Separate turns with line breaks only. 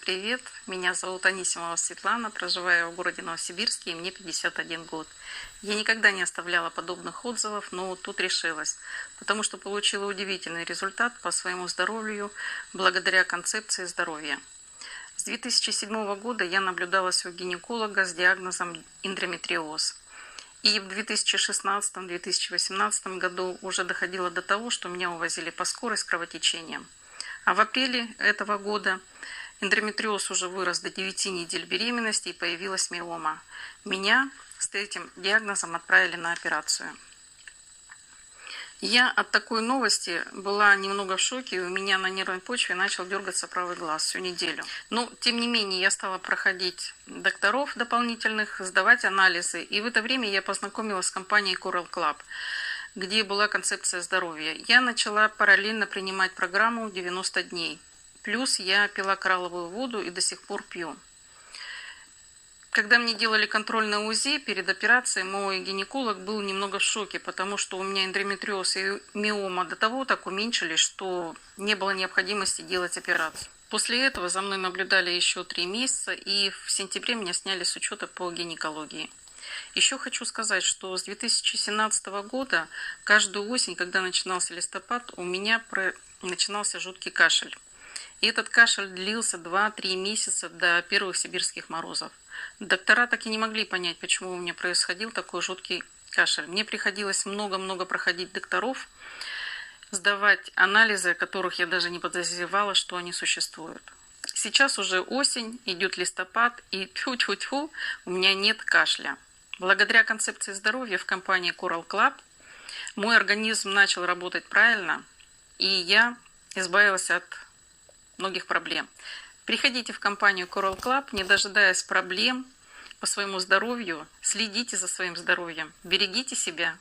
привет! Меня зовут Анисимова Светлана, проживаю в городе Новосибирске, и мне 51 год. Я никогда не оставляла подобных отзывов, но тут решилась, потому что получила удивительный результат по своему здоровью благодаря концепции здоровья. С 2007 года я наблюдалась у гинеколога с диагнозом эндометриоз. И в 2016-2018 году уже доходило до того, что меня увозили по скорой с кровотечением. А в апреле этого года эндометриоз уже вырос до 9 недель беременности и появилась миома. Меня с этим диагнозом отправили на операцию. Я от такой новости была немного в шоке, и у меня на нервной почве начал дергаться правый глаз всю неделю. Но, тем не менее, я стала проходить докторов дополнительных, сдавать анализы, и в это время я познакомилась с компанией Coral Club, где была концепция здоровья. Я начала параллельно принимать программу 90 дней. Плюс я пила коралловую воду и до сих пор пью. Когда мне делали контрольное УЗИ перед операцией, мой гинеколог был немного в шоке, потому что у меня эндометриоз и миома до того так уменьшились, что не было необходимости делать операцию. После этого за мной наблюдали еще 3 месяца, и в сентябре меня сняли с учета по гинекологии. Еще хочу сказать, что с 2017 года каждую осень, когда начинался листопад, у меня начинался жуткий кашель. И этот кашель длился 2-3 месяца до первых сибирских морозов. Доктора так и не могли понять, почему у меня происходил такой жуткий кашель. Мне приходилось много-много проходить докторов, сдавать анализы, о которых я даже не подозревала, что они существуют. Сейчас уже осень, идет листопад, и тьфу-тьфу-тьфу, у меня нет кашля. Благодаря концепции здоровья в компании Coral Club мой организм начал работать правильно, и я избавилась от многих проблем. Приходите в компанию Coral Club, не дожидаясь проблем по своему здоровью, следите за своим здоровьем, берегите себя.